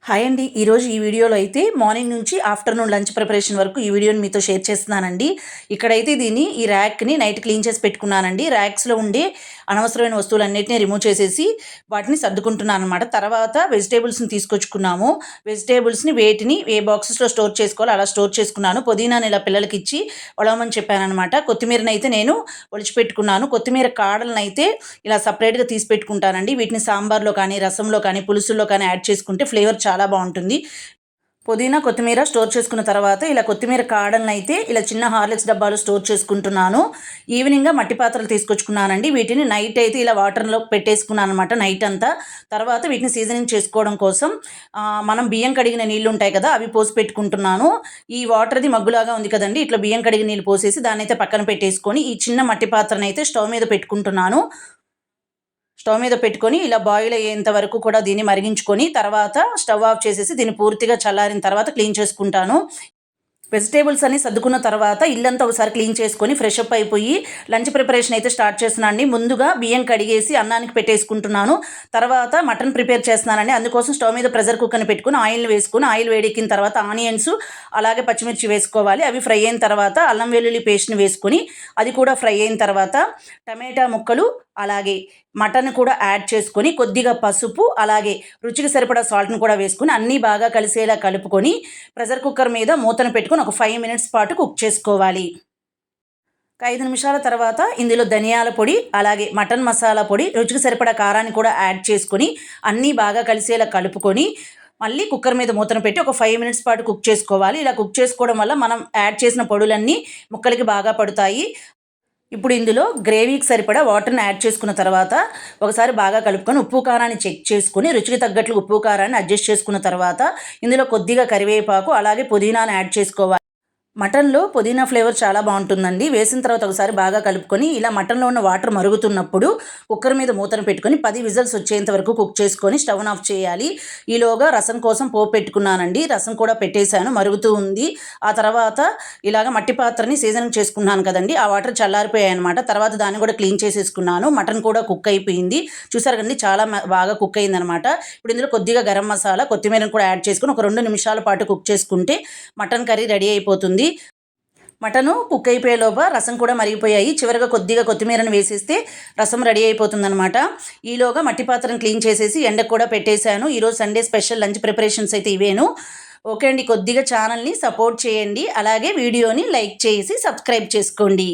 Hi అండి. ఈరోజు ఈ వీడియోలో అయితే మార్నింగ్ నుంచి ఆఫ్టర్నూన్ లంచ్ ప్రిపరేషన్ వరకు ఈ వీడియోని మీతో షేర్ చేస్తున్నానండి. ఇక్కడైతే ఈ ర్యాక్ని నైట్ క్లీన్ చేసి పెట్టుకున్నానండి. ర్యాక్స్లో ఉండే అనవసరమైన వస్తువులన్నిటిని రిమూవ్ చేసేసి వాటిని సర్దుకుంటున్నాను అనమాట. తర్వాత వెజిటేబుల్స్ని తీసుకొచ్చుకున్నాము. వెజిటేబుల్స్ని వేటిని ఏ బాక్సెస్లో స్టోర్ చేసుకోవాలో అలా స్టోర్ చేసుకున్నాను. పుదీనాని ఇలా పిల్లలకి ఇచ్చి ఒలవమని చెప్పానమాట. కొత్తిమీరని అయితే నేను ఒలిచిపెట్టుకున్నాను. కొత్తిమీర కాడలను అయితే ఇలా సపరేట్గా తీసి పెట్టుకుంటానండి. వీటిని సాంబార్లో కానీ, రసంలో కానీ, పులుసుల్లో కానీ యాడ్ చేసుకుంటే ఫ్లేవర్ చాలా బాగుంటుంది. పుదీనా, కొత్తిమీర స్టోర్ చేసుకున్న తర్వాత ఇలా కొత్తిమీర కాడలను అయితే ఇలా చిన్న హార్లిక్స్ డబ్బాలు స్టోర్ చేసుకుంటున్నాను. ఈవినింగ్గా మట్టి పాత్రలు తీసుకొచ్చుకున్నానండి. వీటిని నైట్ అయితే ఇలా వాటర్లో పెట్టేసుకున్నాను అనమాట నైట్ అంతా. తర్వాత వీటిని సీజనింగ్ చేసుకోవడం కోసం మనం బియ్యం కడిగిన నీళ్ళు ఉంటాయి కదా, అవి పోసి పెట్టుకుంటున్నాను. ఈ వాటర్ది మగ్గులాగా ఉంది కదండి, ఇట్లా బియ్యం కడిగిన నీళ్ళు పోసేసి దాన్ని అయితే పక్కన పెట్టేసుకొని ఈ చిన్న మట్టి పాత్రను అయితే స్టవ్ మీద పెట్టుకుంటున్నాను. స్టవ్ మీద పెట్టుకొని ఇలా బాయిల్ అయ్యేంత వరకు కూడా దీన్ని మరిగించుకొని తర్వాత స్టవ్ ఆఫ్ చేసేసి దీన్ని పూర్తిగా చల్లారిన తర్వాత క్లీన్ చేసుకుంటాను. వెజిటేబుల్స్ అన్ని సర్దుకున్న తర్వాత ఇల్లంతా ఒకసారి క్లీన్ చేసుకొని ఫ్రెష్ అప్ అయిపోయి లంచ్ ప్రిపరేషన్ అయితే స్టార్ట్ చేస్తున్నానండి. ముందుగా బియ్యం కడిగేసి అన్నానికి పెట్టేసుకుంటున్నాను. తర్వాత మటన్ ప్రిపేర్ చేస్తున్నానండి. అందుకోసం స్టవ్ మీద ప్రెషర్ కుక్కర్ని పెట్టుకుని ఆయిల్ వేసుకుని ఆయిల్ వేడెక్కిన తర్వాత ఆనియన్స్ అలాగే పచ్చిమిర్చి వేసుకోవాలి. అవి ఫ్రై అయిన తర్వాత అల్లం వెల్లుల్లి పేస్ట్ని వేసుకొని అది కూడా ఫ్రై అయిన తర్వాత టమాటా ముక్కలు అలాగే మటన్ కూడా యాడ్ చేసుకొని కొద్దిగా పసుపు అలాగే రుచికి సరిపడా సాల్ట్ని కూడా వేసుకుని అన్నీ బాగా కలిసేలా కలుపుకొని ప్రెషర్ కుక్కర్ మీద మూతను పెట్టుకొని ఒక 5 మినిట్స్ పాటు కుక్ చేసుకోవాలి. 5 నిమిషాల తర్వాత ఇందులో ధనియాల పొడి అలాగే మటన్ మసాలా పొడి రుచికి సరిపడా కారాన్ని కూడా యాడ్ చేసుకొని అన్నీ బాగా కలిసేలా కలుపుకొని మళ్ళీ కుక్కర్ మీద మూతను పెట్టి ఒక 5 మినిట్స్ పాటు కుక్ చేసుకోవాలి. ఇలా కుక్ చేసుకోవడం వల్ల మనం యాడ్ చేసిన పొడులన్నీ ముక్కలకి బాగా పడతాయి. ఇప్పుడు ఇందులో గ్రేవీకి సరిపడా వాటర్ని యాడ్ చేసుకున్న తర్వాత ఒకసారి బాగా కలుపుకొని ఉప్పు కారాన్ని చెక్ చేసుకుని రుచికి తగ్గట్లు ఉప్పు కారాన్ని అడ్జస్ట్ చేసుకున్న తర్వాత ఇందులో కొద్దిగా కరివేపాకు అలాగే పుదీనాను యాడ్ చేసుకోవాలి. మటన్లో పుదీనా ఫ్లేవర్ చాలా బాగుంటుందండి. వేసిన తర్వాత ఒకసారి బాగా కలుపుకొని ఇలా మటన్లో ఉన్న వాటర్ మరుగుతున్నప్పుడు కుక్కర్ మీద మూతను పెట్టుకొని 10 విజిల్స్ వచ్చేంత వరకు కుక్ చేసుకొని స్టవ్ ఆఫ్ చేయాలి. ఈలోగా రసం కోసం పోపు పెట్టుకున్నానండి. రసం కూడా పెట్టేశాను, మరుగుతూ ఉంది. ఆ తర్వాత ఇలాగ మట్టి పాత్రని సీజనింగ్ చేసుకున్నాను కదండి, ఆ వాటర్ చల్లారిపోయాయి అనమాట. తర్వాత దాన్ని కూడా క్లీన్ చేసేసుకున్నాను. మటన్ కూడా కుక్ అయిపోయింది. చూసారు కదండి, చాలా బాగా కుక్ అయిందనమాట. ఇప్పుడు ఇందులో కొద్దిగా గరం మసాలా కొత్తిమీరను కూడా యాడ్ చేసుకుని ఒక 2 నిమిషాల పాటు కుక్ చేసుకుంటే మటన్ కర్రీ రెడీ అయిపోతుంది. మటను కుక్ అయిపోయేలోపు రసం కూడా మరిగిపోయాయి. చివరిగా కొద్దిగా కొత్తిమీరను వేసేస్తే రసం రెడీ అయిపోతుందనమాట. ఈలోగా మట్టి పాత్రను క్లీన్ చేసేసి ఎండకు కూడా పెట్టేశాను. ఈరోజు సండే స్పెషల్ లంచ్ ప్రిపరేషన్స్ అయితే ఇవేను. ఓకే అండి, కొద్దిగా ఛానల్ని సపోర్ట్ చేయండి. అలాగే వీడియోని లైక్ చేసి సబ్స్క్రైబ్ చేసుకోండి.